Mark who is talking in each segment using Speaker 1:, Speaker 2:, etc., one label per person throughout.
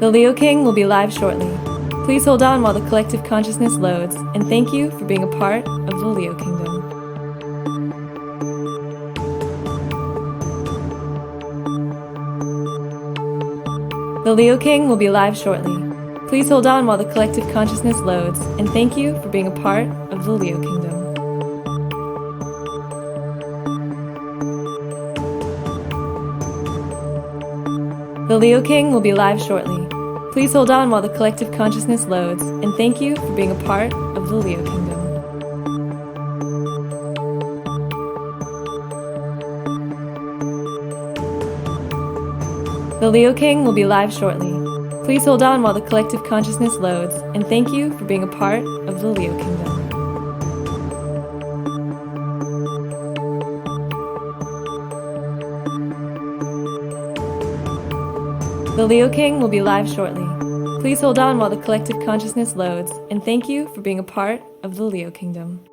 Speaker 1: The Leo King will be live shortly. Please hold on while the collective consciousness loads, and thank you for being a part of the Leo Kingdom. The Leo King will be live shortly. Please hold on while the collective consciousness loads, and thank you for being a part of the Leo Kingdom. The Leo King will be live shortly. Please hold on while the collective consciousness loads, and thank you for being a part of the Leo Kingdom. The Leo King will be live shortly. Please hold on while the collective consciousness loads, and thank you for being a part of the Leo Kingdom. The Leo King will be live shortly. Please hold on while the collective consciousness loads, and thank you for being a part of the Leo Kingdom.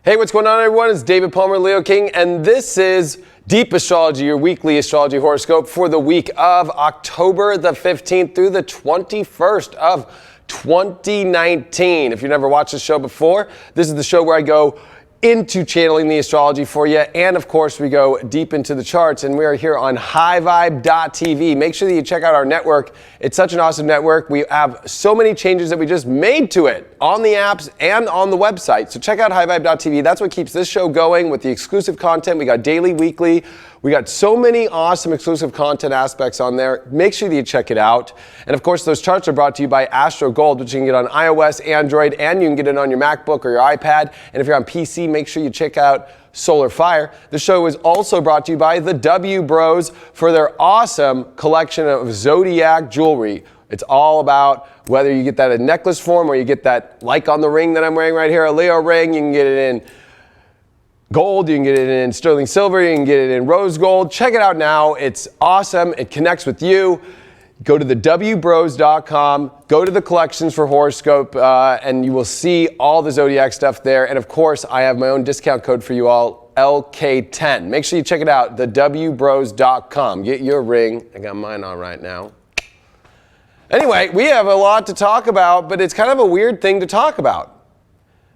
Speaker 2: Hey, what's going on, everyone? It's David Palmer, Leo King, and this is Deep Astrology, your weekly astrology horoscope for the week of October the 15th through the 21st of 2019. If you've never watched this show before, this is the show where I go into channeling the astrology for you, and of course we go deep into the charts, and we are here on highvibe.tv. Make sure that you check out our network. It's such an awesome network. We have so many changes that we just made to it on the apps and on the website, so check out highvibe.tv. That's what keeps this show going with the exclusive content. We got daily, weekly. We got so many awesome exclusive content aspects on there. Make sure that you check it out. And of course, those charts are brought to you by Astro Gold, which you can get on iOS, Android, and you can get it on your MacBook or your iPad. And if you're on PC, make sure you check out Solar Fire. The show is also brought to you by the W Bros for their awesome collection of Zodiac jewelry. It's all about whether you get that in necklace form or you get that, like on the ring that I'm wearing right here, a Leo ring. You can get it in gold, you can get it in sterling silver, you can get it in rose gold. Check it out now. It's awesome. It connects with you. Go to thewbros.com, go to the collections for Horoscope, and you will see all the Zodiac stuff there. And of course, I have my own discount code for you all, LK10. Make sure you check it out, thewbros.com. Get your ring. I got mine on right now. Anyway, we have a lot to talk about, but it's kind of a weird thing to talk about.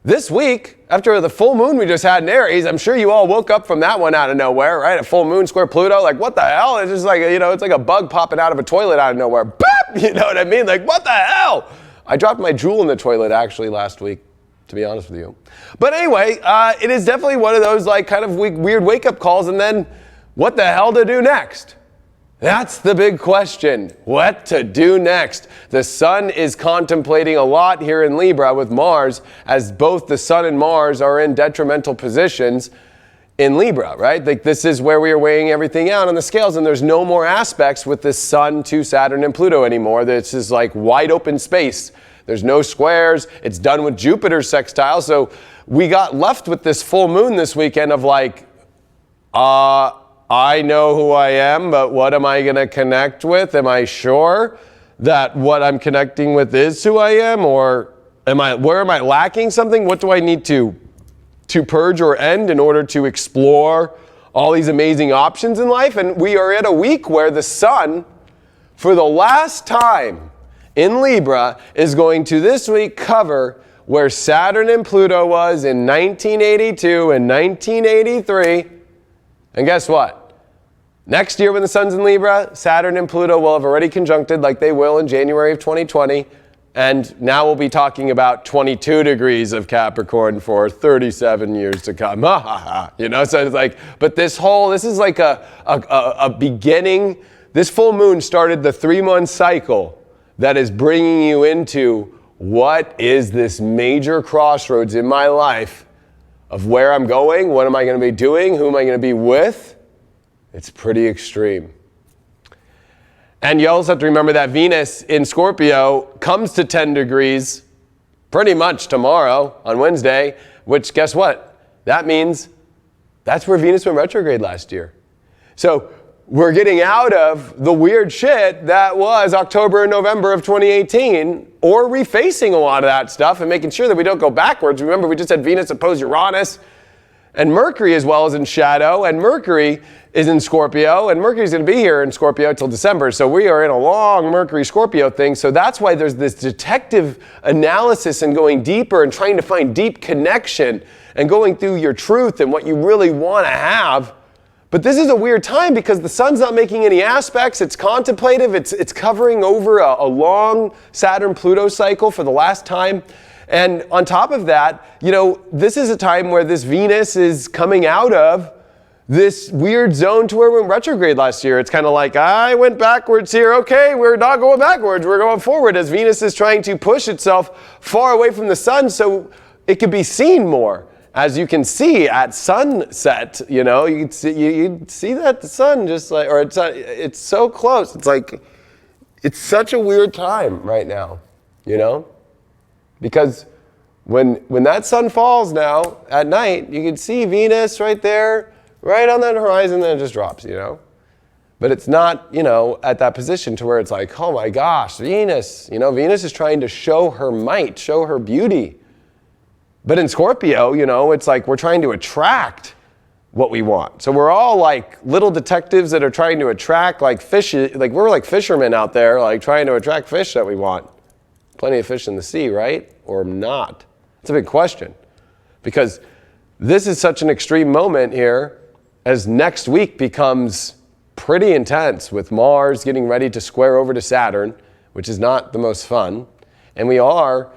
Speaker 2: This week, after the full moon we just had in Aries, I'm sure you all woke up from that one out of nowhere, right? A full moon square Pluto, like what the hell? It's just like, you know, it's like a bug popping out of a toilet out of nowhere. Boop! You know what I mean? Like, what the hell? I dropped my jewel in the toilet actually last week, to be honest with you. But anyway, it is definitely one of those like kind of weird wake-up calls, and then what the hell to do next? That's the big question. What to do next? The sun is contemplating a lot here in Libra with Mars, as both the sun and Mars are in detrimental positions in Libra, right? Like this is where we are weighing everything out on the scales, and there's no more aspects with the sun to Saturn and Pluto anymore. This is like wide open space. There's no squares. It's done with Jupiter's sextile. So we got left with this full moon this weekend of like, I know who I am, but what am I going to connect with? Am I sure that what I'm connecting with is who I am? Or where am I lacking something? What do I need to purge or end in order to explore all these amazing options in life? And we are at a week where the sun, for the last time in Libra, is going to this week cover where Saturn and Pluto was in 1982 and 1983. And guess what? Next year when the sun's in Libra, Saturn and Pluto will have already conjuncted like they will in January of 2020. And now we'll be talking about 22 degrees of Capricorn for 37 years to come. You know, so it's like, but this is like a beginning. This full moon started the 3-month cycle that is bringing you into what is this major crossroads in my life of where I'm going, what am I going to be doing, who am I going to be with. It's pretty extreme. And you also have to remember that Venus in Scorpio comes to 10 degrees pretty much tomorrow on Wednesday, which guess what? That means that's where Venus went retrograde last year. So we're getting out of the weird shit that was October and November of 2018, or refacing a lot of that stuff and making sure that we don't go backwards. Remember, we just had Venus oppose Uranus, and Mercury as well is in shadow, and Mercury is in Scorpio, and Mercury's going to be here in Scorpio till December. So we are in a long Mercury-Scorpio thing. So that's why there's this detective analysis and going deeper and trying to find deep connection and going through your truth and what you really want to have. But this is a weird time because the sun's not making any aspects. It's contemplative. It's covering over a long Saturn-Pluto cycle for the last time. And on top of that, this is a time where this Venus is coming out of this weird zone to where we went retrograde last year. It's kind of like, I went backwards here. Okay, we're not going backwards. We're going forward as Venus is trying to push itself far away from the sun so it could be seen more. As you can see at sunset, you can see that the sun just like, or it's so close. It's like, it's such a weird time right now, Because when that sun falls now at night, you can see Venus right there, right on that horizon, then it just drops, But it's not, at that position to where it's like, oh my gosh, Venus, Venus is trying to show her might, show her beauty. But in Scorpio, it's like we're trying to attract what we want. So we're all like little detectives that are trying to attract like fish, like we're like fishermen out there, like trying to attract fish that we want. Plenty of fish in the sea, right? Or not? It's a big question. Because this is such an extreme moment here as next week becomes pretty intense with Mars getting ready to square over to Saturn, which is not the most fun. And we are,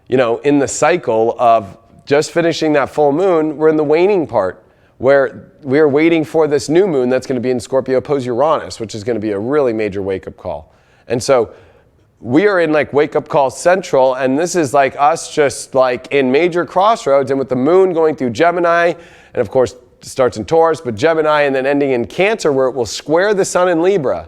Speaker 2: in the cycle of just finishing that full moon. We're in the waning part where we are waiting for this new moon that's going to be in Scorpio oppose Uranus, which is going to be a really major wake-up call. And so we are in like wake-up call central, and this is like us just like in major crossroads, and with the moon going through Gemini, and of course it starts in Taurus, but Gemini and then ending in Cancer where it will square the sun in Libra.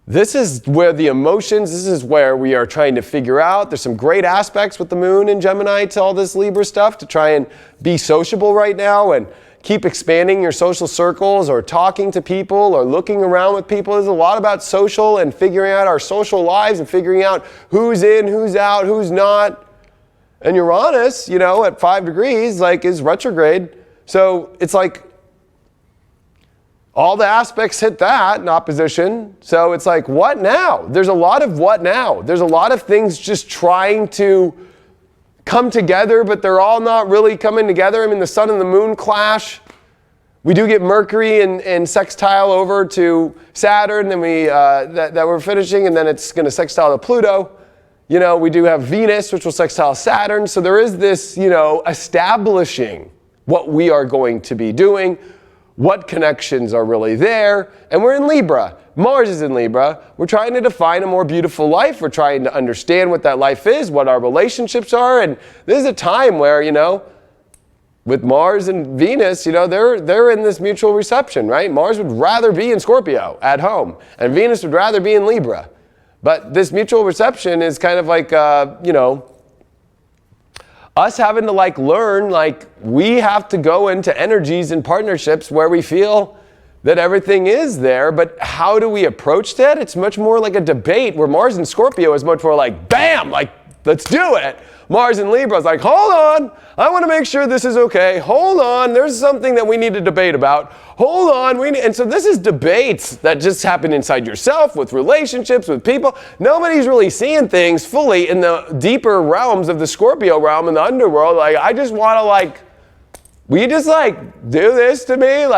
Speaker 2: This is where the emotions, this is where we are trying to figure out. There's some great aspects with the moon in Gemini to all this Libra stuff to try and be sociable right now and keep expanding your social circles or talking to people or looking around with people. There's a lot about social and figuring out our social lives and figuring out who's in, who's out, who's not. And Uranus, at 5 degrees, like is retrograde. So it's like all the aspects hit that in opposition. So it's like, what now? There's a lot of what now. There's a lot of things just trying to come together, but they're all not really coming together. I mean, the sun and the moon clash. We do get Mercury and sextile over to Saturn, then that we're finishing, and then it's going to sextile to Pluto. We do have Venus, which will sextile Saturn. So there is this, establishing what we are going to be doing, what connections are really there, and we're in Libra. Mars is in Libra. We're trying to define a more beautiful life. We're trying to understand what that life is, what our relationships are, and this is a time where, with Mars and Venus, they're in this mutual reception, right? Mars would rather be in Scorpio at home, and Venus would rather be in Libra. But this mutual reception is kind of like, us having to learn, we have to go into energies and partnerships where we feel that everything is there, but how do we approach that? It's much more like a debate where Mars in Scorpio is much more like, bam, let's do it. Mars in Libra is like, hold on, I want to make sure this is okay. Hold on, there's something that we need to debate about. Hold on, and so this is debates that just happen inside yourself, with relationships, with people. Nobody's really seeing things fully in the deeper realms of the Scorpio realm in the underworld. I just want to will you just do this to me?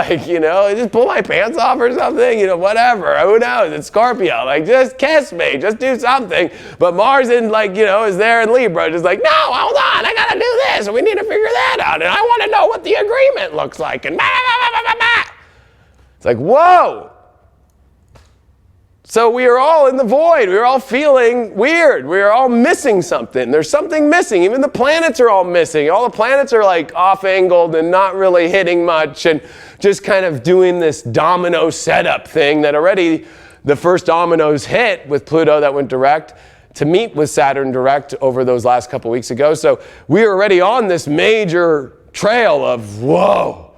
Speaker 2: Just pull my pants off or something, whatever. Who knows? It's Scorpio. Just kiss me. Just do something. But Mars is there in Libra. Just no, hold on. I got to do this. And we need to figure that out. And I want to know what the agreement looks like. And it's like, whoa. So we are all in the void. We are all feeling weird. We are all missing something. There's something missing. Even the planets are all missing. All the planets are off-angled and not really hitting much and just kind of doing this domino setup thing that already the first dominoes hit with Pluto that went direct to meet with Saturn direct over those last couple weeks ago. So we are already on this major trail of, whoa.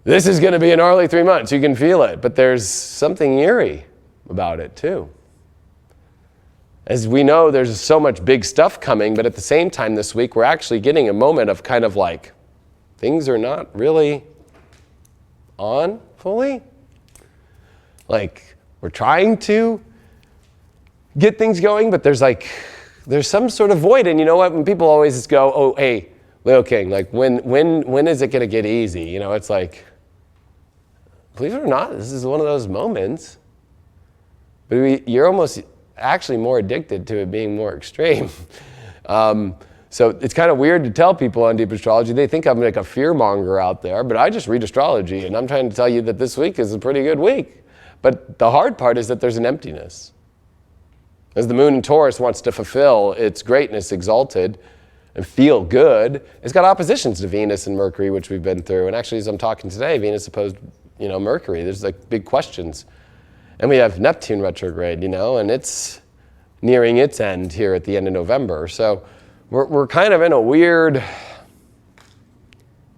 Speaker 2: this is going to be an gnarly 3 months. You can feel it. But there's something eerie about it too. As we know, there's so much big stuff coming, but at the same time this week, we're actually getting a moment of kind of like, things are not really on fully. Like, we're trying to get things going, but there's some sort of void. And you know what? When people always just go, oh, hey, Leo King, like when is it going to get easy? You know, it's like, believe it or not, this is one of those moments. But you're almost actually more addicted to it being more extreme. So it's kind of weird to tell people on Deep Astrology. They think I'm like a fear monger out there, but I just read astrology, and I'm trying to tell you that this week is a pretty good week. But the hard part is that there's an emptiness. As the moon in Taurus wants to fulfill its greatness exalted and feel good, it's got oppositions to Venus and Mercury, which we've been through. And actually, as I'm talking today, Venus opposed, Mercury. There's like big questions. And we have Neptune retrograde, and it's nearing its end here at the end of November. So we're kind of in a weird,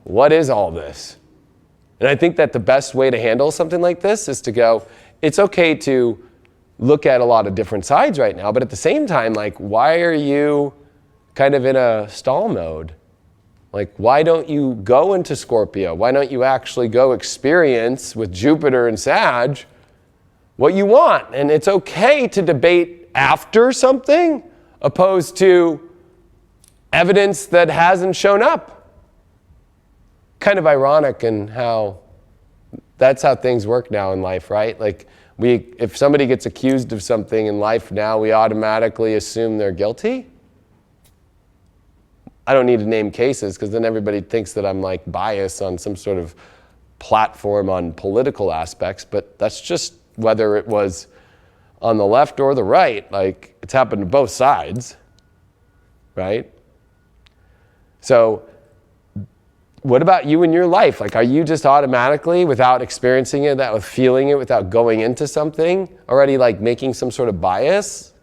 Speaker 2: what is all this? And I think that the best way to handle something like this is to go, it's okay to look at a lot of different sides right now, but at the same time, like, why are you kind of in a stall mode? Like, why don't you go into Scorpio? Why don't you actually go experience with Jupiter and Sag what you want? And it's okay to debate after something opposed to evidence that hasn't shown up. Kind of ironic in how that's how things work now in life, right? Like, if somebody gets accused of something in life now, we automatically assume they're guilty. I don't need to name cases because then everybody thinks that I'm like biased on some sort of platform on political aspects, but that's just whether it was on the left or the right. Like, it's happened to both sides, right? So what about you in your life? Like, are you just automatically, without experiencing it, without feeling it, without going into something, already like making some sort of bias?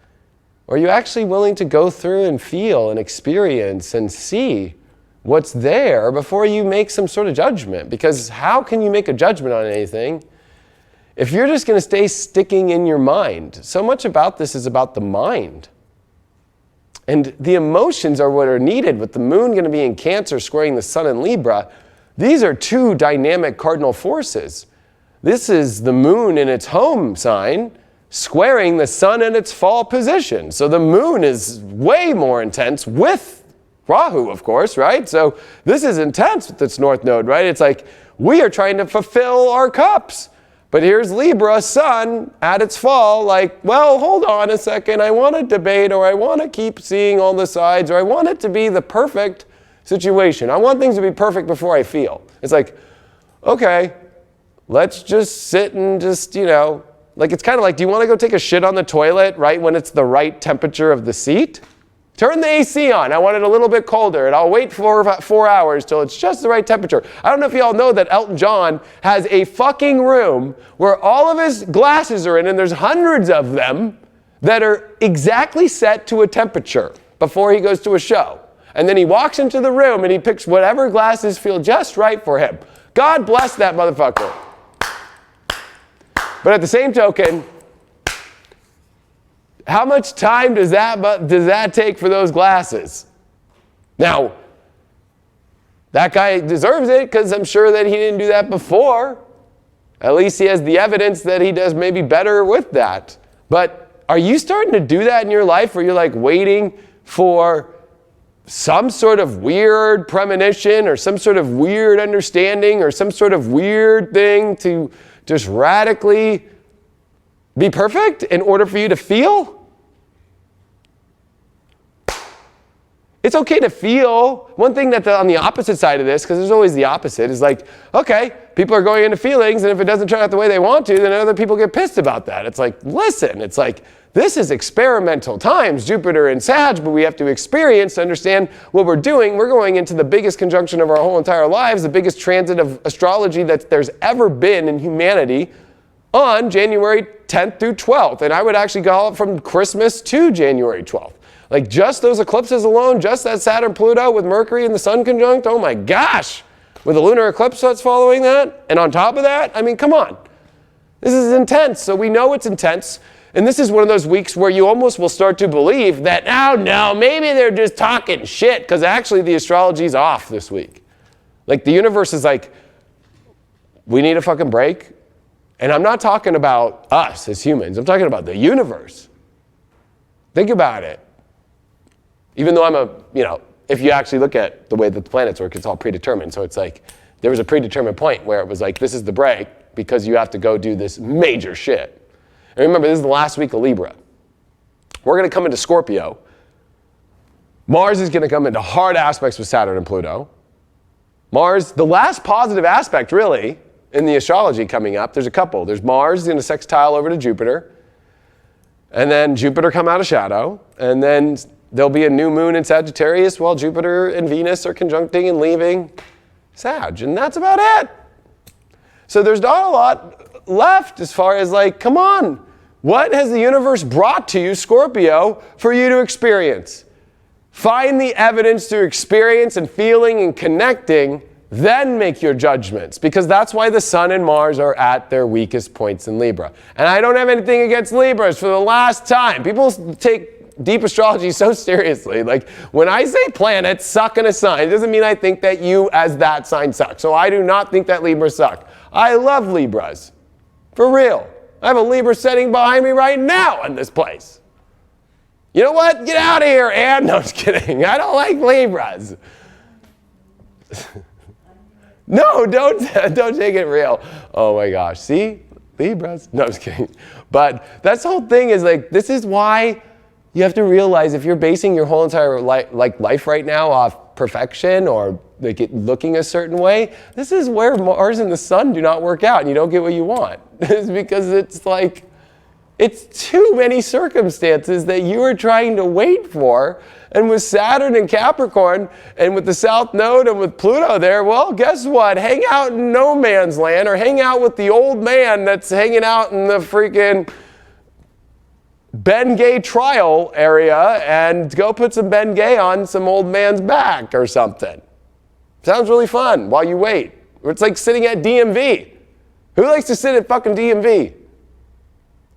Speaker 2: Or are you actually willing to go through and feel and experience and see what's there before you make some sort of judgment? Because how can you make a judgment on anything if you're just going to stay sticking in your mind? So much about this is about the mind. And the emotions are what are needed. With the moon going to be in Cancer squaring the sun in Libra, these are two dynamic cardinal forces. This is the moon in its home sign squaring the sun in its fall position. So the moon is way more intense with Rahu, of course, right? So this is intense with its north node, right? It's like we are trying to fulfill our cups. But here's Libra, sun, at its fall, like, well, hold on a second. I want to debate, or I want to keep seeing all the sides, or I want it to be the perfect situation. I want things to be perfect before I feel. It's like, okay, let's just sit and just, like, it's kind of like, do you want to go take a shit on the toilet right when it's the right temperature of the seat? Turn the AC on. I want it a little bit colder, and I'll wait for about 4 hours till it's just the right temperature. I don't know if you all know that Elton John has a fucking room where all of his glasses are in, and there's hundreds of them that are exactly set to a temperature before he goes to a show. And then he walks into the room and he picks whatever glasses feel just right for him. God bless that motherfucker. But at the same token, how much time does that take for those glasses? Now, that guy deserves it because I'm sure that he didn't do that before. At least he has the evidence that he does maybe better with that. But are you starting to do that in your life where you're like waiting for some sort of weird premonition or some sort of weird understanding or some sort of weird thing to just radically be perfect in order for you to feel? It's okay to feel. One thing that on the opposite side of this, because there's always the opposite, is like, okay, people are going into feelings, and if it doesn't turn out the way they want to, then other people get pissed about that. It's like, listen, it's like, this is experimental times, Jupiter and Sag, but we have to experience to understand what we're doing. We're going into the biggest conjunction of our whole entire lives, the biggest transit of astrology that there's ever been in humanity on January 10th through 12th. And I would actually go from Christmas to January 12th. Like just those eclipses alone, just that Saturn Pluto with Mercury and the Sun conjunct, oh my gosh, with a lunar eclipse that's following that. And on top of that, I mean, come on. This is intense. So we know it's intense. And this is one of those weeks where you almost will start to believe that, oh no, maybe they're just talking shit, because actually the astrology's off this week. Like the universe is like, we need a fucking break. And I'm not talking about us as humans. I'm talking about the universe. Think about it. Even though if you actually look at the way that the planets work, it's all predetermined. So it's like, there was a predetermined point where it was like, this is the break because you have to go do this major shit. And remember, this is the last week of Libra. We're going to come into Scorpio. Mars is going to come into hard aspects with Saturn and Pluto. Mars, the last positive aspect really in the astrology coming up, there's a couple. There's Mars in a sextile over to Jupiter. And then Jupiter come out of shadow. And then there'll be a new moon in Sagittarius while Jupiter and Venus are conjuncting and leaving Sag. And that's about it. So there's not a lot left as far as like, come on. What has the universe brought to you, Scorpio, for you to experience? Find the evidence through experience and feeling and connecting, then make your judgments. Because that's why the Sun and Mars are at their weakest points in Libra. And I don't have anything against Libras for the last time. People take deep astrology so seriously. Like when I say planets suck in a sign, it doesn't mean I think that you as that sign suck. So I do not think that Libras suck. I love Libras. For real. I have a Libra sitting behind me right now in this place. You know what? Get out of here, Ann. No, I'm just kidding. I don't like Libras. No, don't take it real. Oh my gosh. See? Libras. No, I'm just kidding. But that's the whole thing is like, this is why you have to realize if you're basing your whole entire life right now off perfection or like it looking a certain way, this is where Mars and the Sun do not work out and you don't get what you want. It's because it's like, it's too many circumstances that you are trying to wait for. And with Saturn and Capricorn and with the South Node and with Pluto there, well, guess what? Hang out in no man's land or hang out with the old man that's hanging out in the freaking Bengay trial area and go put some Bengay on some old man's back or something. Sounds really fun while you wait. It's like sitting at DMV. Who likes to sit at fucking DMV?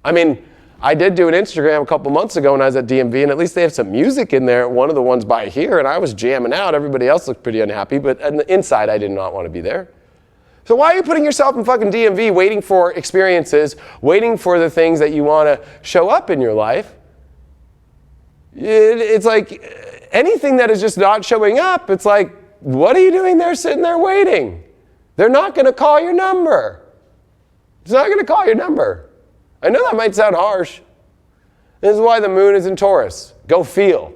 Speaker 2: I mean, I did do an Instagram a couple months ago when I was at DMV, and at least they have some music in there, one of the ones by here, and I was jamming out. Everybody else looked pretty unhappy, but on the inside, I did not want to be there. So why are you putting yourself in fucking DMV waiting for experiences, waiting for the things that you want to show up in your life? It's like anything that is just not showing up, it's like, what are you doing there sitting there waiting? They're not going to call your number. It's not going to call your number. I know that might sound harsh. This is why the moon is in Taurus. Go feel.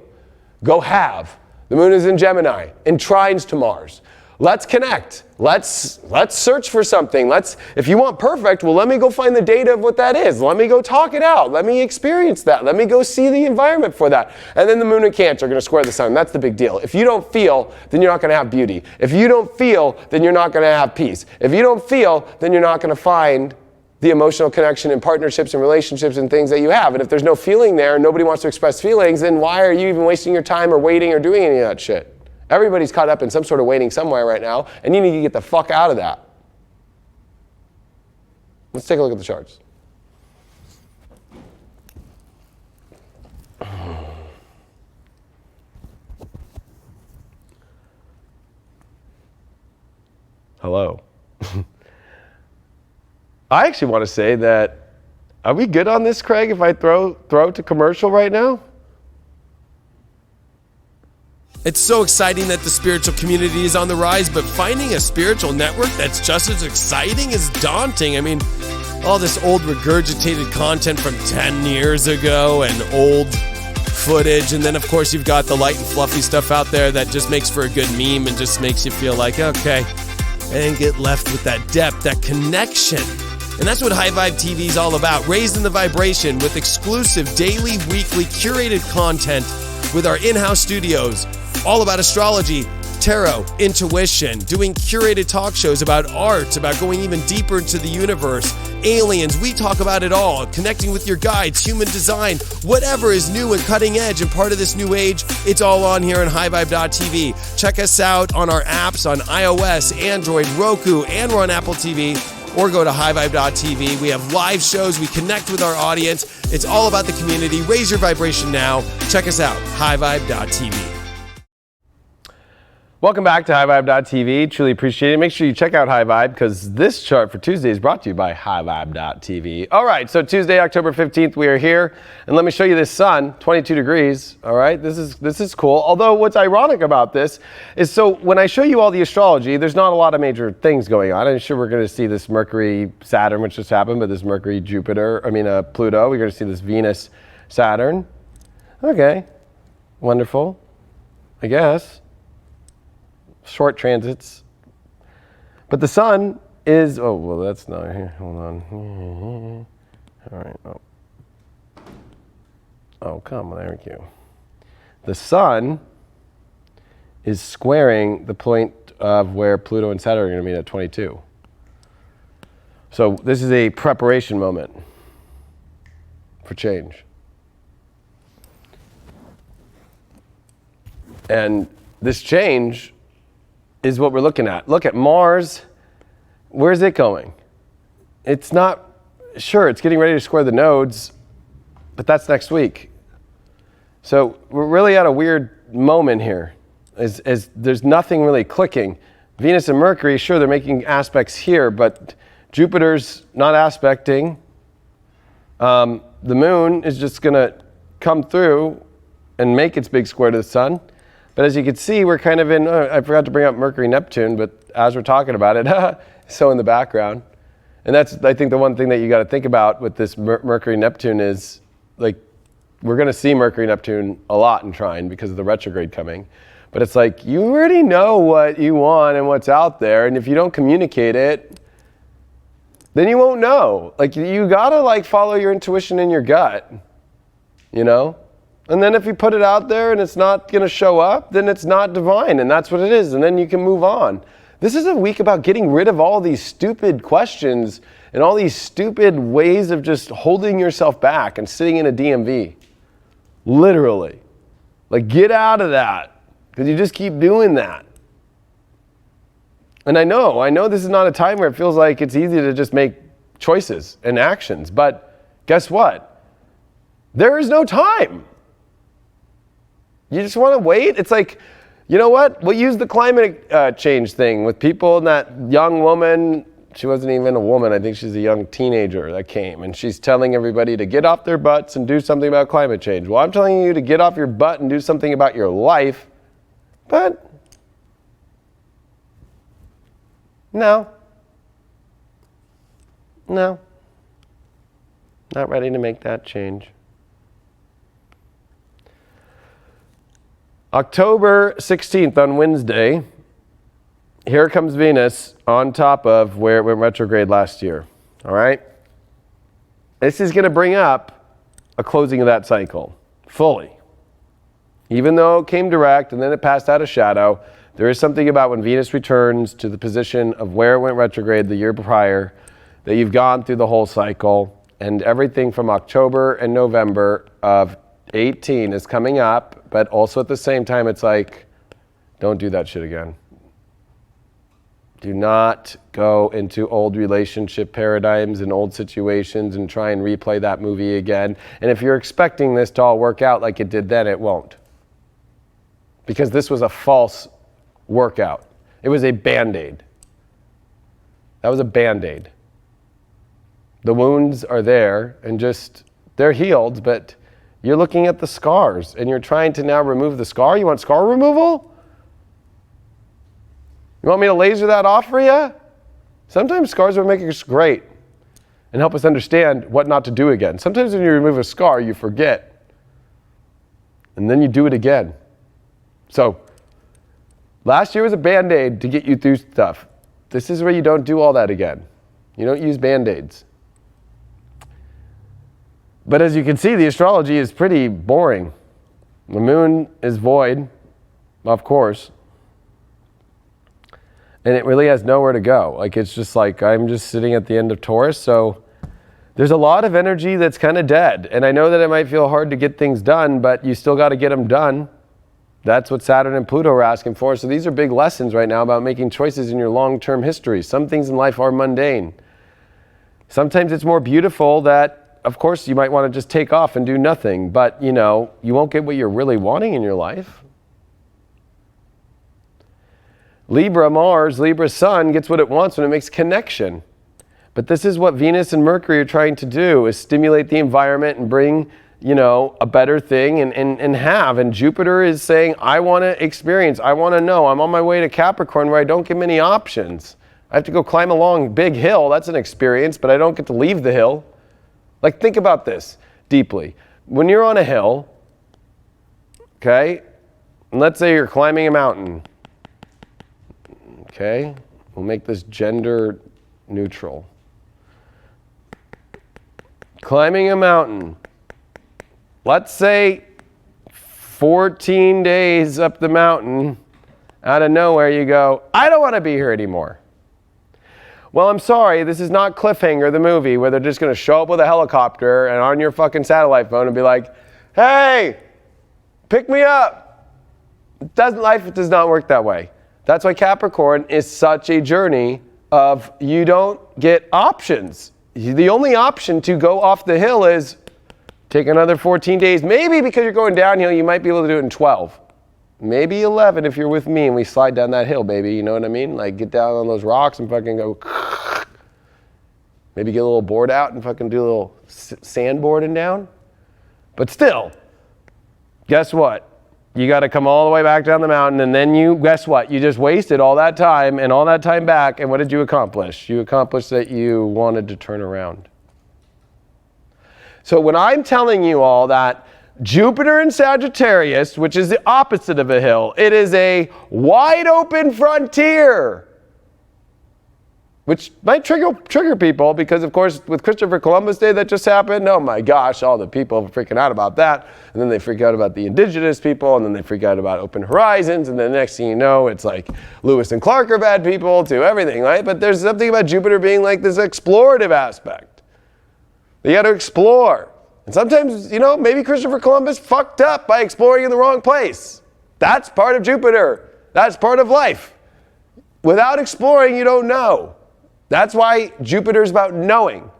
Speaker 2: Go have. The moon is in Gemini, in trines to Mars. Let's connect. Let's search for something. If you want perfect, well, let me go find the data of what that is. Let me go talk it out. Let me experience that. Let me go see the environment for that. And then the moon and Cancer are going to square the sun. That's the big deal. If you don't feel, then you're not going to have beauty. If you don't feel, then you're not going to have peace. If you don't feel, then you're not going to find the emotional connection and partnerships and relationships and things that you have. And if there's no feeling there and nobody wants to express feelings, then why are you even wasting your time or waiting or doing any of that shit? Everybody's caught up in some sort of waiting somewhere right now, and you need to get the fuck out of that. Let's take a look at the charts. Hello. I actually want to say that, are we good on this, Craig, if I throw to commercial right now?
Speaker 3: It's so exciting that the spiritual community is on the rise, but finding a spiritual network that's just as exciting is daunting. I mean, all this old regurgitated content from 10 years ago and old footage, and then of course you've got the light and fluffy stuff out there that just makes for a good meme and just makes you feel like, okay, and get left with that depth, that connection. And that's what High Vibe TV is all about, raising the vibration with exclusive daily, weekly, curated content with our in-house studios, all about astrology, tarot, intuition, doing curated talk shows about art, about going even deeper into the universe, aliens. We talk about it all. Connecting with your guides, human design, whatever is new and cutting edge and part of this new age, it's all on here on highvibe.tv. Check us out on our apps on iOS, Android, Roku, and we're on Apple TV. Or go to highvibe.tv. We have live shows. We connect with our audience. It's all about the community. Raise your vibration now. Check us out, highvibe.tv.
Speaker 2: Welcome back to highvibe.tv. Truly appreciate it. Make sure you check out High Vibe because this chart for Tuesday is brought to you by highvibe.tv. All right, so Tuesday, October 15th, we are here. And let me show you this sun, 22 degrees. All right, this is cool. Although what's ironic about this is, so when I show you all the astrology, there's not a lot of major things going on. I'm sure we're going to see this Mercury, Saturn, which just happened, but this Mercury, Jupiter, Pluto. We're going to see this Venus, Saturn. Okay, wonderful, I guess. Short transits. But the sun is, oh, well, that's not here. Hold on. All right. Oh, come on. There we go. The sun is squaring the point of where Pluto and Saturn are going to meet at 22. So this is a preparation moment for change. And this change is what we're looking at. Look at Mars. Where's it going? It's not, sure, it's getting ready to square the nodes, but that's next week. So we're really at a weird moment here, as there's nothing really clicking. Venus and Mercury, sure, they're making aspects here, but Jupiter's not aspecting. The moon is just going to come through and make its big square to the sun. But as you can see, we're kind of in, I forgot to bring up Mercury, Neptune, but as we're talking about it, so in the background. And that's, I think, the one thing that you got to think about with this Mercury, Neptune is, like, we're going to see Mercury, Neptune a lot in trine because of the retrograde coming. But it's like, you already know what you want and what's out there. And if you don't communicate it, then you won't know. Like, you got to, like, follow your intuition and your gut, you know? And then if you put it out there and it's not going to show up, then it's not divine, and that's what it is, and then you can move on. This is a week about getting rid of all these stupid questions and all these stupid ways of just holding yourself back and sitting in a DMV. Literally. Like, get out of that, because you just keep doing that. And I know this is not a time where it feels like it's easy to just make choices and actions, but guess what? There is no time. You just want to wait? It's like, you know what? We'll use the climate change thing with people and that young woman. She wasn't even a woman. I think she's a young teenager that came. And she's telling everybody to get off their butts and do something about climate change. Well, I'm telling you to get off your butt and do something about your life. But no. Not ready to make that change. October 16th on Wednesday, here comes Venus on top of where it went retrograde last year. All right? This is going to bring up a closing of that cycle fully. Even though it came direct and then it passed out of shadow, there is something about when Venus returns to the position of where it went retrograde the year prior, that you've gone through the whole cycle, and everything from October and November of 18 is coming up, but also at the same time, it's like, don't do that shit again. Do not go into old relationship paradigms and old situations and try and replay that movie again. And if you're expecting this to all work out like it did then, it won't. Because this was a false workout. It was a Band-Aid. That was a Band-Aid. The wounds are there and just, they're healed, but you're looking at the scars and you're trying to now remove the scar. You want scar removal? You want me to laser that off for you? Sometimes scars will make us great and help us understand what not to do again. Sometimes when you remove a scar, you forget. And then you do it again. So, last year was a Band-Aid to get you through stuff. This is where you don't do all that again. You don't use Band-Aids. But as you can see, the astrology is pretty boring. The moon is void, of course. And it really has nowhere to go. Like, it's just like, I'm just sitting at the end of Taurus, so there's a lot of energy that's kind of dead. And I know that it might feel hard to get things done, but you still got to get them done. That's what Saturn and Pluto are asking for. So these are big lessons right now about making choices in your long-term history. Some things in life are mundane. Sometimes it's more beautiful that, of course, you might want to just take off and do nothing, but you know, you won't get what you're really wanting in your life. Libra Mars, Libra Sun gets what it wants when it makes connection. But this is what Venus and Mercury are trying to do, is stimulate the environment and bring, you know, a better thing and have. And Jupiter is saying, I want to experience, I want to know. I'm on my way to Capricorn where I don't get many options. I have to go climb a long, big hill. That's an experience, but I don't get to leave the hill. Like, think about this deeply. When you're on a hill, okay, and let's say you're climbing a mountain, okay, we'll make this gender neutral. Climbing a mountain, let's say 14 days up the mountain, out of nowhere you go, I don't want to be here anymore. Well, I'm sorry, this is not Cliffhanger, the movie, where they're just going to show up with a helicopter and on your fucking satellite phone and be like, hey, pick me up. Life does not work that way. That's why Capricorn is such a journey of you don't get options. The only option to go off the hill is take another 14 days. Maybe because you're going downhill, you might be able to do it in 12. Maybe 11 if you're with me and we slide down that hill, baby. You know what I mean? Like, get down on those rocks and fucking go. Maybe get a little board out and fucking do a little sandboarding down. But still, guess what? You got to come all the way back down the mountain, and then guess what? You just wasted all that time and all that time back, and what did you accomplish? You accomplished that you wanted to turn around. So when I'm telling you all that, Jupiter in Sagittarius, which is the opposite of a hill, it is a wide open frontier, which might trigger people because, of course, with Christopher Columbus Day that just happened, oh my gosh, all the people are freaking out about that, and then they freak out about the indigenous people, and then they freak out about open horizons, and then the next thing you know, it's like Lewis and Clark are bad people to everything, right? But there's something about Jupiter being like this explorative aspect. You got to explore. And sometimes, you know, maybe Christopher Columbus fucked up by exploring in the wrong place. That's part of Jupiter. That's part of life. Without exploring, you don't know. That's why Jupiter's about knowing.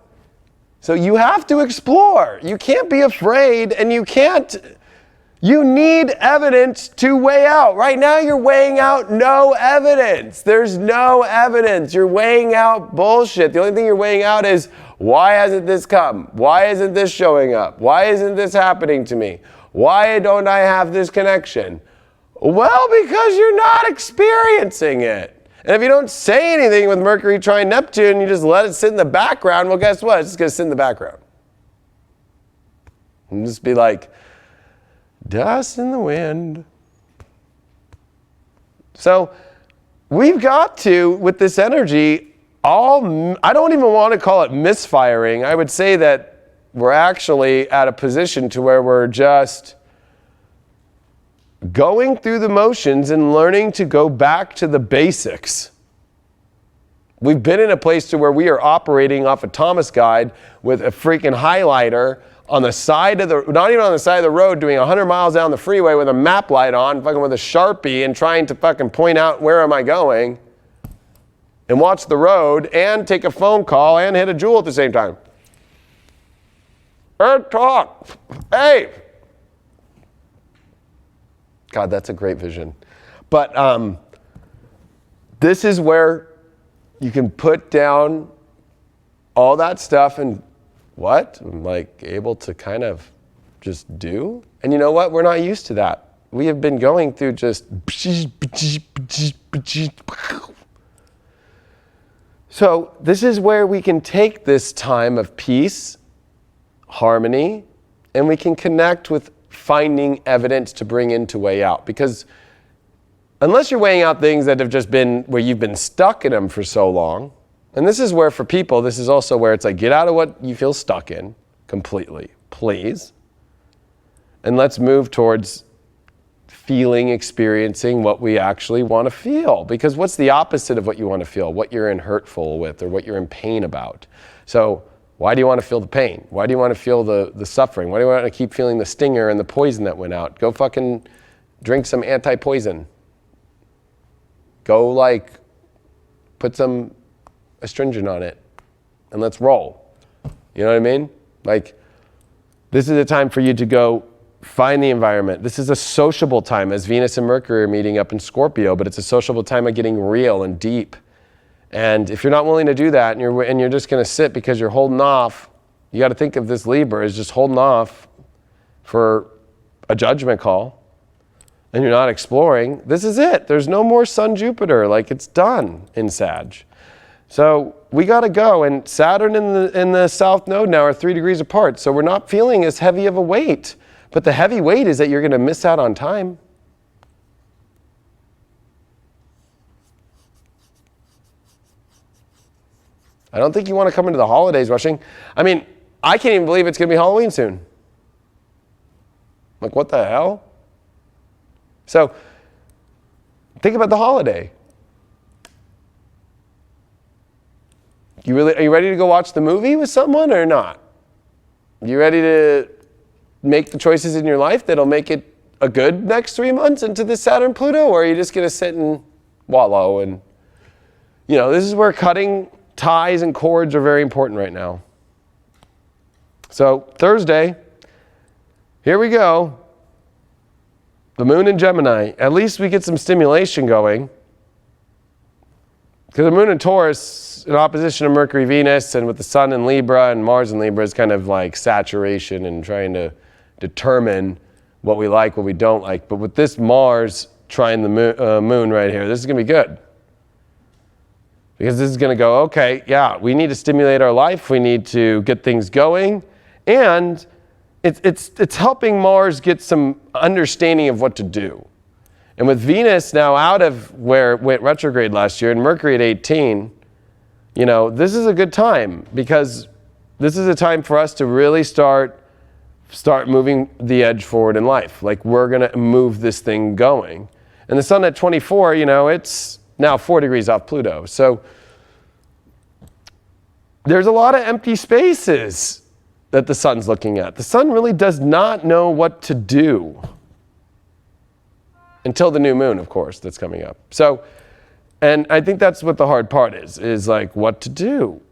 Speaker 2: So you have to explore. You can't be afraid, and you need evidence to weigh out. Right now you're weighing out no evidence. There's no evidence. You're weighing out bullshit. The only thing you're weighing out is, why hasn't this come? Why isn't this showing up? Why isn't this happening to me? Why don't I have this connection? Well, because you're not experiencing it. And if you don't say anything with Mercury trine Neptune, you just let it sit in the background, well, guess what? It's just going to sit in the background. And just be like, dust in the wind. So we've got to, with this energy, I don't even want to call it misfiring. I would say that we're actually at a position to where we're just going through the motions and learning to go back to the basics. We've been in a place to where we are operating off a Thomas guide with a freaking highlighter on the side of not even on the side of the road, doing 100 miles down the freeway with a map light on, fucking with a Sharpie and trying to fucking point out where am I going. And watch the road and take a phone call and hit a jewel at the same time. And talk. Hey. God, that's a great vision. But this is where you can put down all that stuff and what? I'm like able to kind of just do. And you know what? We're not used to that. We have been going through just so this is where we can take this time of peace, harmony, and we can connect with finding evidence to bring in to weigh out. Because unless you're weighing out things that have just been where you've been stuck in them for so long, and this is where for people, this is also where it's like, get out of what you feel stuck in completely, please. And let's move towards feeling, experiencing what we actually want to feel. Because what's the opposite of what you want to feel? What you're in hurtful with or what you're in pain about. So Why do you want to feel the pain? Why do you want to feel the suffering? Why do you want to keep feeling the stinger and the poison that went out? Go fucking drink some anti-poison. Go like put some astringent on it and let's roll. You know what I mean? Like, this is a time for you to go find the environment. This is a sociable time, as Venus and Mercury are meeting up in Scorpio, but it's a sociable time of getting real and deep. And if you're not willing to do that and you're just going to sit because you're holding off, you got to think of this Libra as just holding off for a judgment call, and you're not exploring, this is it. There's no more Sun Jupiter. Like, it's done in Sag. So we got to go. And Saturn and the South Node now are 3 degrees apart. So we're not feeling as heavy of a weight. But the heavy weight is that you're going to miss out on time. I don't think you want to come into the holidays rushing. I mean, I can't even believe it's going to be Halloween soon. Like, what the hell? So, think about the holiday. Are you ready to go watch the movie with someone or not? You ready to make the choices in your life that'll make it a good next 3 months into the Saturn Pluto, or are you just going to sit and wallow? And, you know, this is where cutting ties and cords are very important right now. So Thursday, here we go. The moon in Gemini. At least we get some stimulation going. Because the moon in Taurus, in opposition to Mercury, Venus, and with the sun in Libra and Mars in Libra, is kind of like saturation and trying to determine what we like, what we don't like. But with this Mars trying the moon right here, this is going to be good. Because this is going to go, okay, yeah, we need to stimulate our life. We need to get things going. And it's helping Mars get some understanding of what to do. And with Venus now out of where it went retrograde last year and Mercury at 18, you know, this is a good time because this is a time for us to really start moving the edge forward in life. Like, we're going to move this thing going. And the sun at 24, you know, it's now 4 degrees off Pluto. So there's a lot of empty spaces that the sun's looking at. The sun really does not know what to do until the new moon, of course, that's coming up. So, and I think that's what the hard part is like what to do.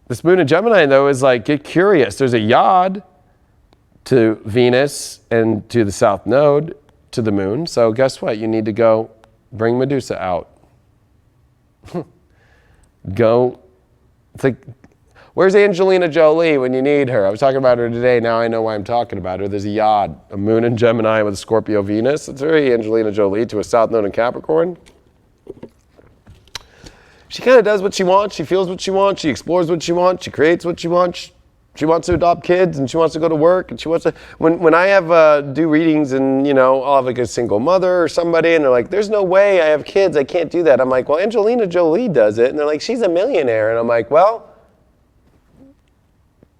Speaker 2: This moon in Gemini, though, is like, get curious. There's a yod to Venus and to the South Node to the moon. So guess what? You need to go bring Medusa out. Go. It's like, where's Angelina Jolie when you need her? I was talking about her today. Now I know why I'm talking about her. There's a yod, a moon in Gemini with a Scorpio Venus. It's very Angelina Jolie to a South Node in Capricorn. She kind of does what she wants. She feels what she wants. She explores what she wants. She creates what she wants. She wants to adopt kids and she wants to go to work and she wants to, when I have do readings and, you know, I'll have like a single mother or somebody and they're like, there's no way I have kids. I can't do that. I'm like, well, Angelina Jolie does it. And they're like, she's a millionaire. And I'm like, well,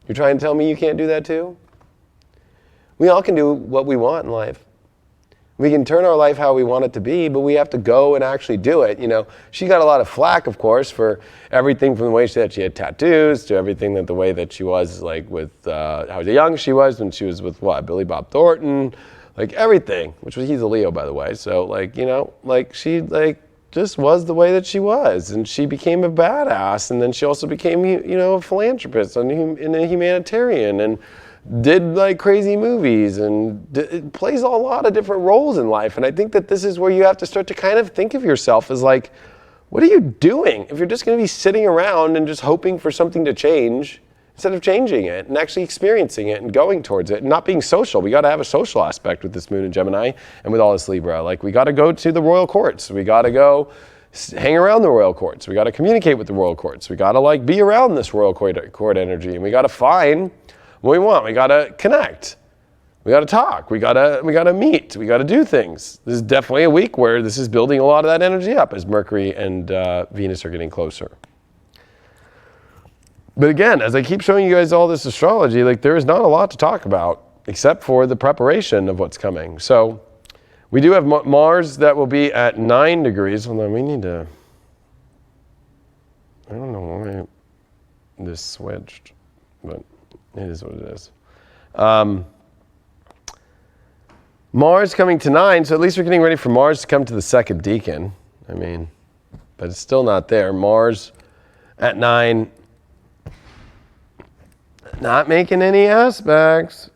Speaker 2: you're trying to tell me you can't do that too? We all can do what we want in life. We can turn our life how we want it to be, but we have to go and actually do it. You know, she got a lot of flack, of course, for everything from the way that she had tattoos to everything that the way that she was, like with how young she was when she was with Billy Bob Thornton, like everything. He's a Leo, by the way. So like, you know, like she like just was the way that she was, and she became a badass, and then she also became, you know, a philanthropist and a humanitarian, and did like crazy movies and plays a lot of different roles in life. And I think that this is where you have to start to kind of think of yourself as like, what are you doing? If you're just going to be sitting around and just hoping for something to change instead of changing it and actually experiencing it and going towards it and not being social. We got to have a social aspect with this moon in Gemini and with all this Libra. Like, we got to go to the royal courts. We got to go hang around the royal courts. We got to communicate with the royal courts. We got to like be around this royal court energy, and we got to find what we want. We gotta connect. We gotta talk. We gotta meet. We gotta do things. This is definitely a week where this is building a lot of that energy up as Mercury and Venus are getting closer. But again, as I keep showing you guys all this astrology, like, there is not a lot to talk about except for the preparation of what's coming. So we do have Mars that will be at 9 degrees. Hold on, we need to, I don't know why. this switched, but it is what it is. Mars coming to 9, so at least we're getting ready for Mars to come to the second decan. I mean, but it's still not there. Mars at 9, not making any aspects.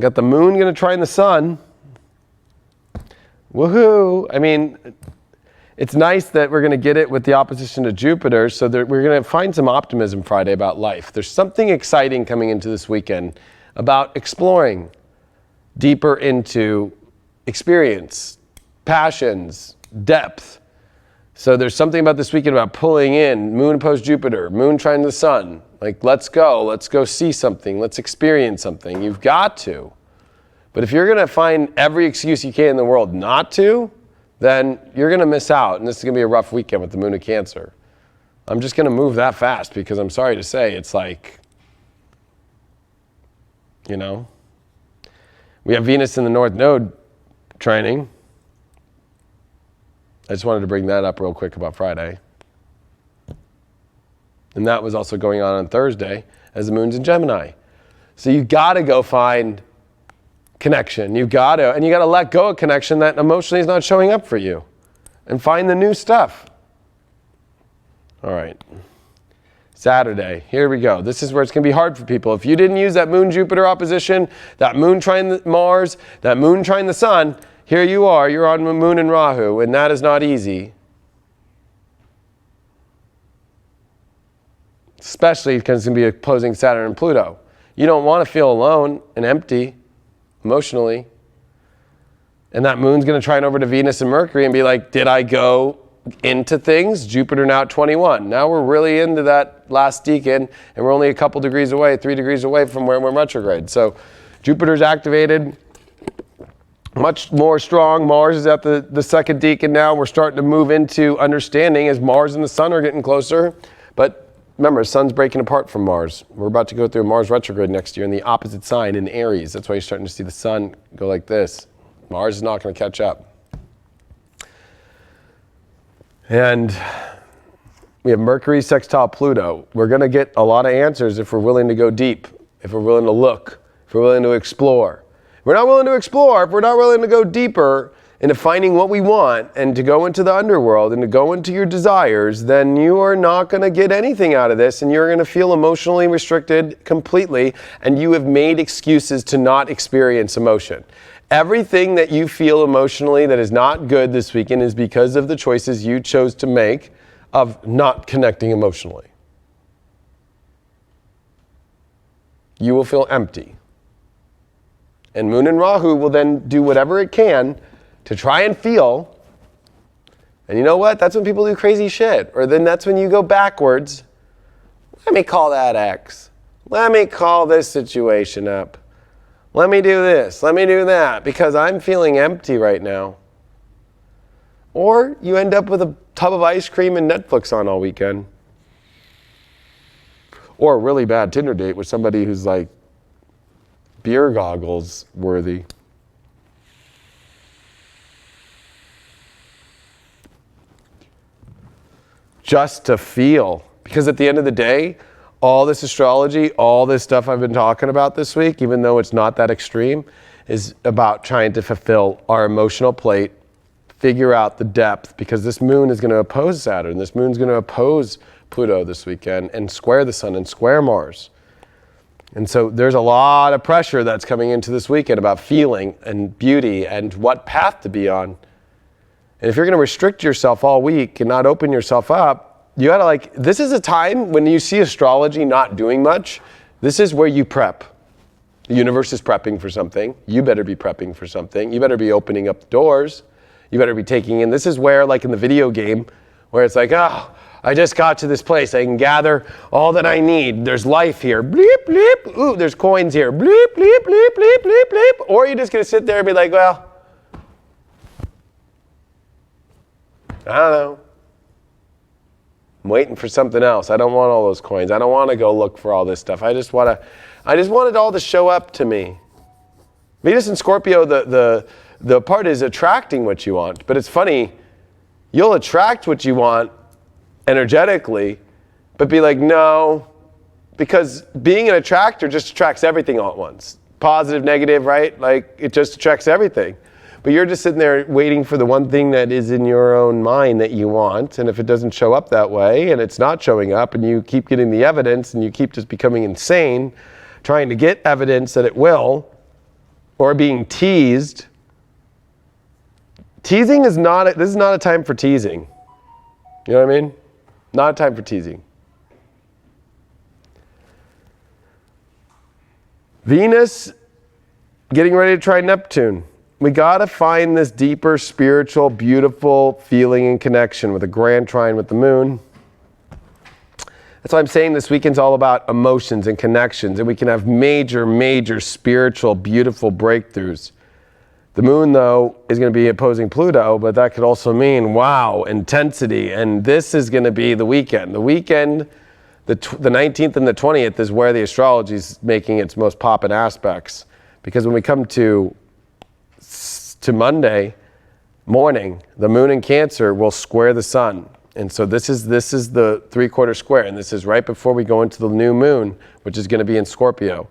Speaker 2: Got the moon going to trine the sun. Woohoo! I mean, it's nice that we're going to get it with the opposition to Jupiter, so that we're going to find some optimism Friday about life. There's something exciting coming into this weekend about exploring deeper into experience, passions, depth. So there's something about this weekend about pulling in, moon opposed Jupiter, moon trine the sun. Like, let's go see something, let's experience something. You've got to. But if you're going to find every excuse you can in the world not to, then you're going to miss out. And this is going to be a rough weekend with the moon of Cancer. I'm just going to move that fast because I'm sorry to say it's like, you know, we have Venus in the North Node trining. I just wanted to bring that up real quick about Friday. And that was also going on Thursday as the moon's in Gemini. So you got to go find connection. You got to let go of connection that emotionally is not showing up for you and find the new stuff. All right. Saturday, here we go. This is where it's going to be hard for people. If you didn't use that moon-Jupiter opposition, that moon trine Mars, that moon trine the sun, here you are, you're on moon and Rahu, and that is not easy. Especially because it's going to be opposing Saturn and Pluto. You don't want to feel alone and empty emotionally. And that moon's going to trine over to Venus and Mercury and be like, did I go into things? Jupiter now at 21. Now we're really into that last decan, and we're only a couple degrees away, 3 degrees away from where we're retrograde. So Jupiter's activated, much more strong. Mars is at the second decan now. We're starting to move into understanding as Mars and the sun are getting closer. But remember, sun's breaking apart from Mars. We're about to go through a Mars retrograde next year in the opposite sign in Aries. That's why you're starting to see the sun go like this. Mars is not going to catch up. And we have Mercury sextile Pluto. We're going to get a lot of answers if we're willing to go deep, if we're willing to look, if we're willing to explore. If we're not willing to explore, if we're not willing to go deeper into finding what we want and to go into the underworld and to go into your desires, then you are not going to get anything out of this, and you're going to feel emotionally restricted completely, and you have made excuses to not experience emotion. Everything that you feel emotionally that is not good this weekend is because of the choices you chose to make of not connecting emotionally. You will feel empty. And Moon and Rahu will then do whatever it can to try and feel. And you know what? That's when people do crazy shit. Or then that's when you go backwards. Let me call that X. Let me call this situation up. Let me do this, let me do that, because I'm feeling empty right now. Or you end up with a tub of ice cream and Netflix on all weekend. Or a really bad Tinder date with somebody who's like beer goggles worthy. Just to feel. Because at the end of the day, all this astrology, all this stuff I've been talking about this week, even though it's not that extreme, is about trying to fulfill our emotional plate, figure out the depth, because this moon is going to oppose Saturn. This moon's going to oppose Pluto this weekend and square the sun and square Mars. And so there's a lot of pressure that's coming into this weekend about feeling and beauty and what path to be on. And if you're going to restrict yourself all week and not open yourself up, you gotta this is a time when you see astrology not doing much, this is where you prep. The universe is prepping for something. You better be prepping for something. You better be opening up the doors. You better be taking in. This is where, like in the video game, where it's like, oh, I just got to this place. I can gather all that I need. There's life here. Bleep, bleep. Ooh, there's coins here. Bleep, bleep, bleep, bleep, bleep, bleep. Or you're just gonna sit there and be like, well, I don't know. I'm waiting for something else. I don't want all those coins. I don't want to go look for all this stuff. I just want it all to show up to me. Venus and Scorpio, the part is attracting what you want. But it's funny, you'll attract what you want energetically, but be like, no, because being an attractor just attracts everything all at once. Positive, negative, right? Like it just attracts everything. But you're just sitting there waiting for the one thing that is in your own mind that you want. And if it doesn't show up that way and it's not showing up and you keep getting the evidence and you keep just becoming insane, trying to get evidence that it will, or being teased. Teasing is not, this is not a time for teasing. You know what I mean? Not a time for teasing. Venus getting ready to try Neptune. We got to find this deeper, spiritual, beautiful feeling and connection with a grand trine with the moon. That's why I'm saying this weekend's all about emotions and connections, and we can have major, major spiritual, beautiful breakthroughs. The moon, though, is going to be opposing Pluto, but that could also mean, wow, intensity. And this is going to be the weekend. The weekend, the 19th and the 20th, is where the astrology is making its most poppin' aspects. Because when we come to Monday morning, the moon in Cancer will square the sun. And so this is the 3/4 square, and this is right before we go into the new moon, which is going to be in Scorpio.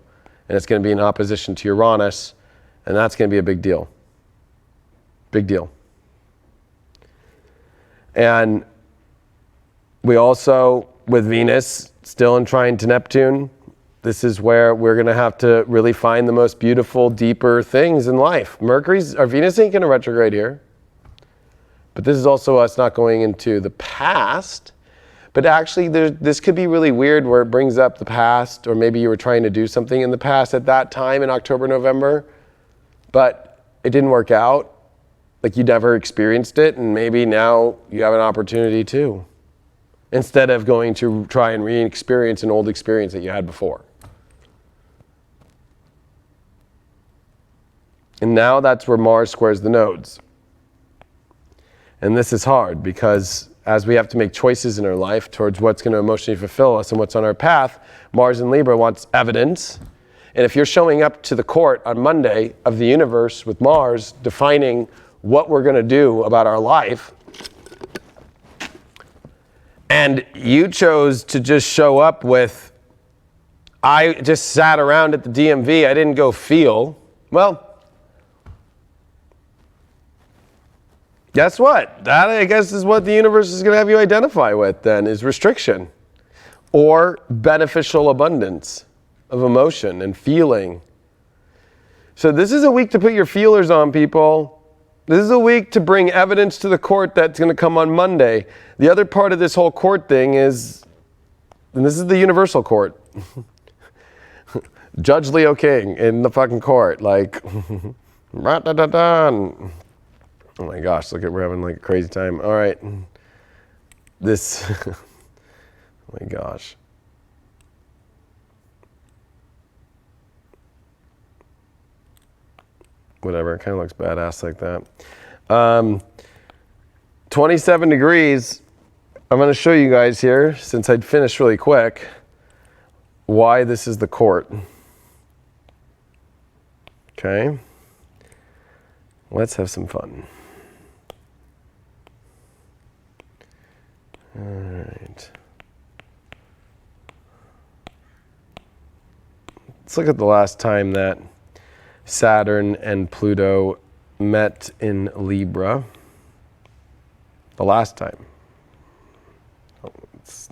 Speaker 2: And it's going to be in opposition to Uranus, and that's going to be a big deal. Big deal. And we also, with Venus still in trine to Neptune, this is where we're going to have to really find the most beautiful, deeper things in life. Venus ain't going to retrograde here. But this is also us not going into the past. But actually, this could be really weird where it brings up the past, or maybe you were trying to do something in the past at that time in October, November, but it didn't work out. Like you never experienced it, and maybe now you have an opportunity too. Instead of going to try and re-experience an old experience that you had before. And now that's where Mars squares the nodes. And this is hard because as we have to make choices in our life towards what's going to emotionally fulfill us and what's on our path, Mars in Libra wants evidence. And if you're showing up to the court on Monday of the universe with Mars defining what we're going to do about our life, and you chose to just show up with, I just sat around at the DMV, I didn't go feel, well, guess what? That, I guess, is what the universe is going to have you identify with then, is restriction or beneficial abundance of emotion and feeling. So this is a week to put your feelers on, people. This is a week to bring evidence to the court that's going to come on Monday. The other part of this whole court thing is, and this is the universal court, Judge Leo King in the fucking court, like, oh my gosh, we're having like a crazy time. All right. This, oh my gosh. Whatever, it kind of looks badass like that. 27 degrees. I'm going to show you guys here, since I'd finished really quick, why this is the court. Okay. Let's have some fun. All right. Let's look at the last time that Saturn and Pluto met in Libra. The last time.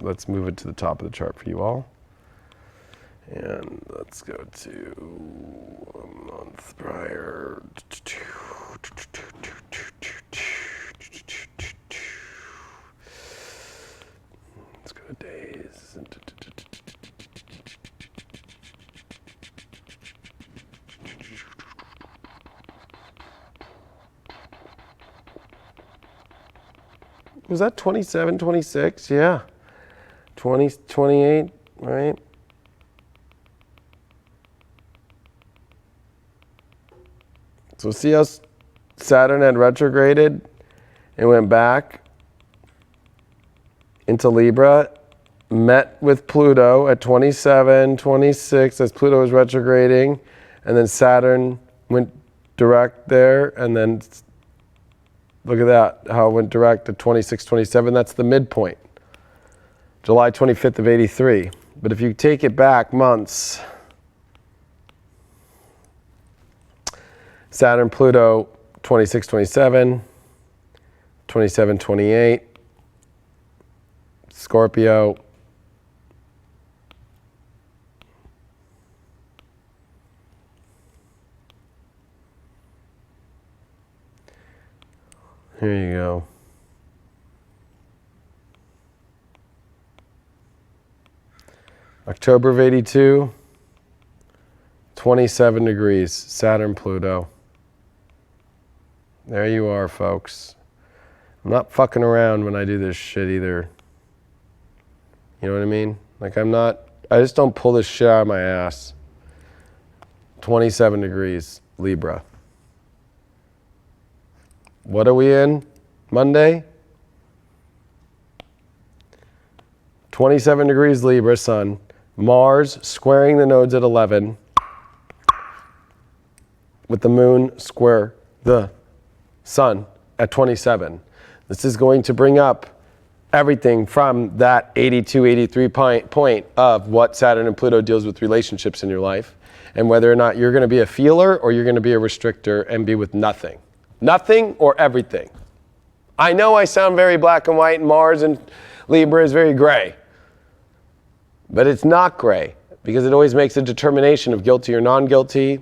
Speaker 2: Let's move it to the top of the chart for you all. And let's go to a month prior. Let's go to days. Was that 27, 26? Yeah. 20, 28, right? So see how Saturn had retrograded and went back into Libra, met with Pluto at 27, 26 as Pluto was retrograding, and then Saturn went direct there, and then look at that, how it went direct to 26, 27. That's the midpoint. July 25th of 83. But if you take it back months, Saturn, Pluto, 26, 27, 27, 28, Scorpio, here you go. October of 82, 27 degrees, Saturn, Pluto. There you are, folks. I'm not fucking around when I do this shit either. You know what I mean? Like I just don't pull this shit out of my ass. 27 degrees, Libra. What are we in? Monday? 27 degrees Libra, Sun. Mars squaring the nodes at 11. With the moon square the Sun at 27. This is going to bring up everything from that 82, 83 point of what Saturn and Pluto deals with relationships in your life, and whether or not you're going to be a feeler or you're going to be a restrictor and be with nothing. Nothing or everything. I know I sound very black and white, and Mars and Libra is very gray. But it's not gray, because it always makes a determination of guilty or non-guilty,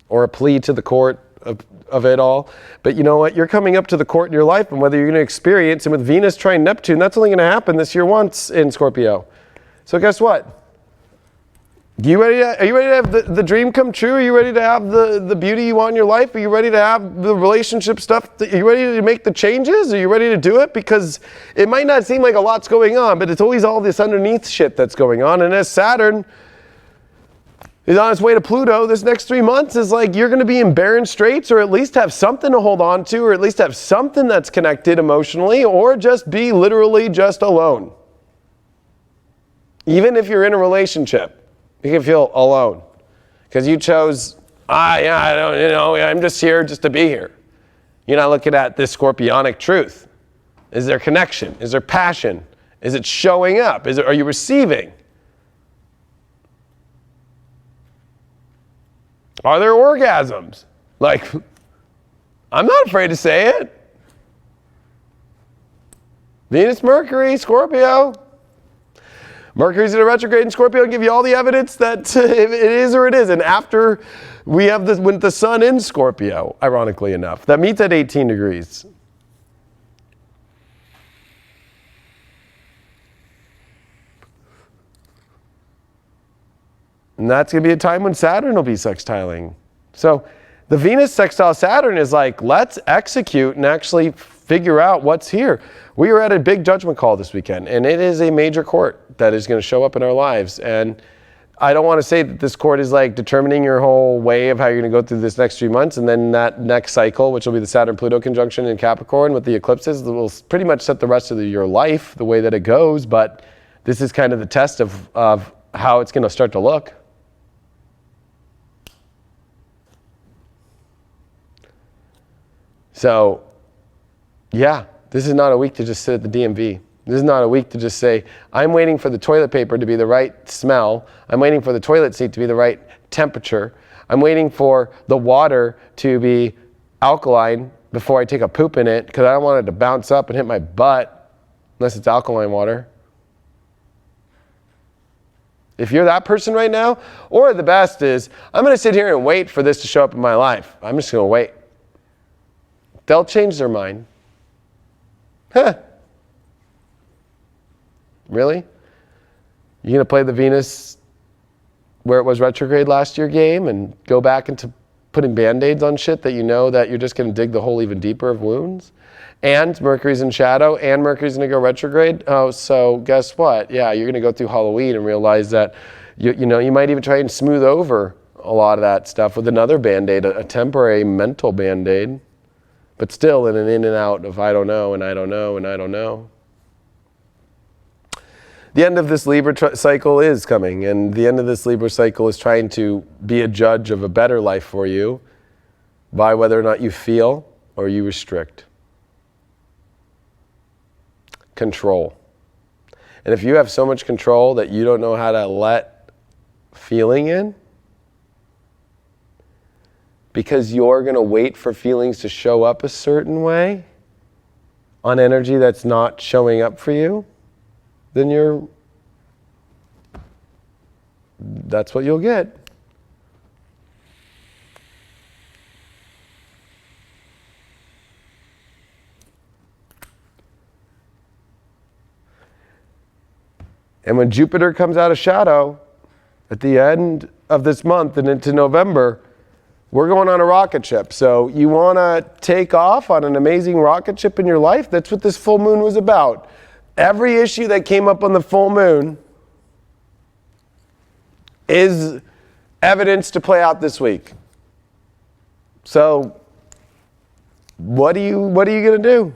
Speaker 2: or a plea to the court of it all. But you know what? You're coming up to the court in your life, and whether you're going to experience, and with Venus trine Neptune, that's only going to happen this year once in Scorpio. So guess what? Are you ready to have the dream come true? Are you ready to have the beauty you want in your life? Are you ready to have the relationship stuff? Are you ready to make the changes? Are you ready to do it? Because it might not seem like a lot's going on, but it's always all this underneath shit that's going on. And as Saturn is on its way to Pluto, this next 3 months is like you're going to be in barren straits, or at least have something to hold on to, or at least have something that's connected emotionally, or just be literally just alone. Even if you're in a relationship, you can feel alone because you chose, I'm just here just to be here. You're not looking at this scorpionic truth. Is there connection? Is there passion? Is it showing up? Are you receiving? Are there orgasms? Like, I'm not afraid to say it. Venus, Mercury, Scorpio. Mercury's in a retrograde in Scorpio and give you all the evidence that it is or it isn't. After we have with the Sun in Scorpio, ironically enough, that meets at 18 degrees. And that's going to be a time when Saturn will be sextiling. So the Venus sextile Saturn is like, let's execute and actually figure out what's here. We are at a big judgment call this weekend, and it is a major court that is going to show up in our lives. And I don't want to say that this court is like determining your whole way of how you're going to go through this next 3 months, and then that next cycle, which will be the Saturn-Pluto conjunction in Capricorn with the eclipses, will pretty much set the rest of your life the way that it goes. But this is kind of the test of how it's going to start to look. So, yeah, this is not a week to just sit at the DMV. This is not a week to just say, I'm waiting for the toilet paper to be the right smell. I'm waiting for the toilet seat to be the right temperature. I'm waiting for the water to be alkaline before I take a poop in it, because I don't want it to bounce up and hit my butt unless it's alkaline water. If you're that person right now, or the best is, I'm going to sit here and wait for this to show up in my life. I'm just going to wait. They'll change their mind. Huh. Really? You're going to play the Venus where it was retrograde last year game and go back into putting Band-Aids on shit that you know that you're just going to dig the hole even deeper of wounds? And Mercury's in shadow, and Mercury's going to go retrograde. Oh, so guess what? Yeah, you're going to go through Halloween and realize that you might even try and smooth over a lot of that stuff with another Band-Aid, a temporary mental Band-Aid. But still in and out of I don't know, and I don't know, and I don't know. The end of this Libra cycle is coming, and the end of this Libra cycle is trying to be a judge of a better life for you by whether or not you feel or you restrict. Control. And if you have so much control that you don't know how to let feeling in, because you're going to wait for feelings to show up a certain way on energy that's not showing up for you, then that's what you'll get. And when Jupiter comes out of shadow at the end of this month and into November, we're going on a rocket ship. So you want to take off on an amazing rocket ship in your life? That's what this full moon was about. Every issue that came up on the full moon is evidence to play out this week. So what are you going to do?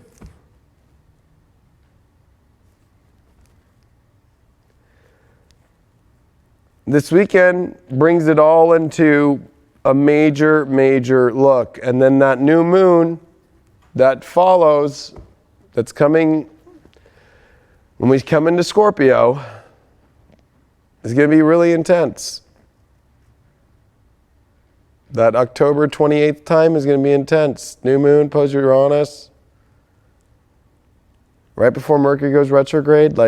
Speaker 2: This weekend brings it all into a major, major look. And then that new moon that follows, that's coming when we come into Scorpio, is going to be really intense. That October 28th time is going to be intense. New moon, post Uranus. Right before Mercury goes retrograde,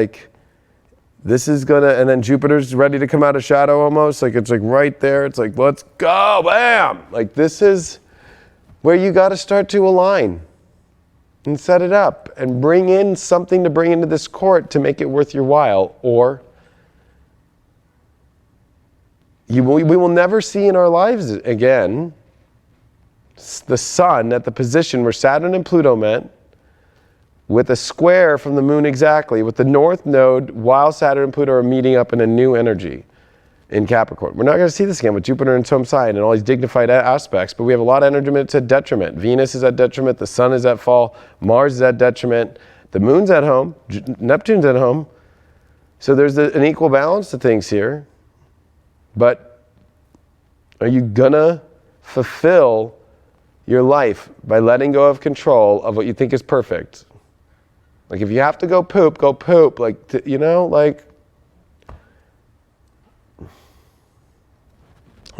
Speaker 2: this is gonna, and then Jupiter's ready to come out of shadow almost. It's right there. It's let's go, bam! This is where you got to start to align and set it up and bring in something to bring into this court to make it worth your while, or we will never see in our lives again the sun at the position where Saturn and Pluto met, with a square from the moon exactly, with the north node while Saturn and Pluto are meeting up in a new energy in Capricorn. We're not going to see this again with Jupiter in its home sign and all these dignified aspects, but we have a lot of energy that's at detriment. Venus is at detriment, the sun is at fall, Mars is at detriment, the moon's at home, Neptune's at home. So there's an equal balance to things here. But are you going to fulfill your life by letting go of control of what you think is perfect? If you have to go poop, go poop. When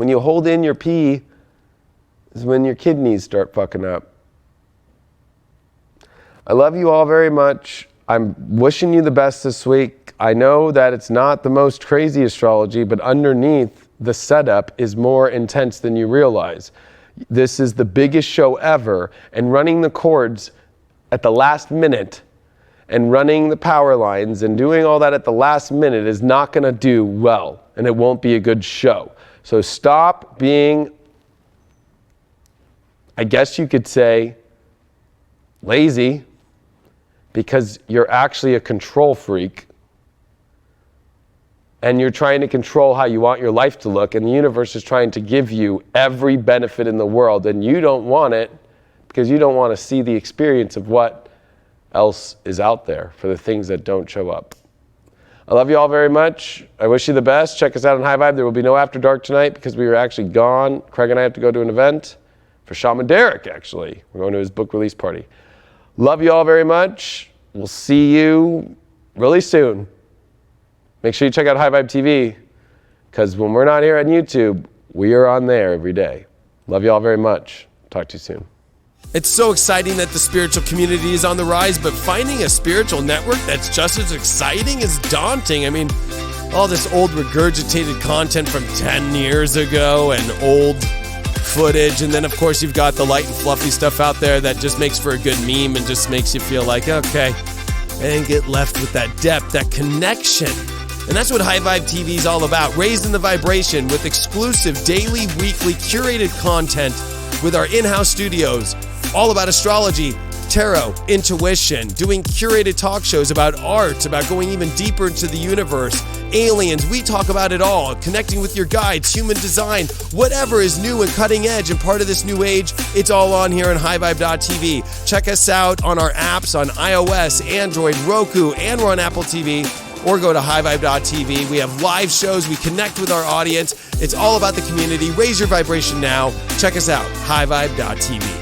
Speaker 2: you hold in your pee is when your kidneys start fucking up. I love you all very much. I'm wishing you the best this week. I know that it's not the most crazy astrology, but underneath the setup is more intense than you realize. This is the biggest show ever, and running the chords at the last minute and running the power lines and doing all that at the last minute is not going to do well, and it won't be a good show. So stop being, I guess you could say, lazy, because you're actually a control freak and you're trying to control how you want your life to look, and the universe is trying to give you every benefit in the world, and you don't want it because you don't want to see the experience of what else is out there for the things that don't show up. I love you all very much. I wish you the best. Check us out on High Vibe. There will be no After Dark tonight because we were actually gone. Craig and I have to go to an event for Shaman Derek, actually. We're going to his book release party. Love you all very much. We'll see you really soon. Make sure you check out High Vibe TV, because when we're not here on YouTube, we are on there every day. Love you all very much. Talk to you soon.
Speaker 3: It's so exciting that the spiritual community is on the rise, but finding a spiritual network that's just as exciting is daunting. All this old regurgitated content from 10 years ago and old footage, and then of course you've got the light and fluffy stuff out there that just makes for a good meme and just makes you feel like, okay, and get left with that depth, that connection. And that's what High Vibe TV is all about, raising the vibration with exclusive daily, weekly, curated content with our in-house studios, all about astrology, tarot, intuition, doing curated talk shows about art, about going even deeper into the universe, aliens. We talk about it all, connecting with your guides, human design, whatever is new and cutting edge and part of this new age, it's all on here on highvibe.tv. Check us out on our apps on iOS, Android, Roku, and we're on Apple TV. Or go to highvibe.tv. We have live shows. We connect with our audience. It's all about the community. Raise your vibration now. Check us out, highvibe.tv.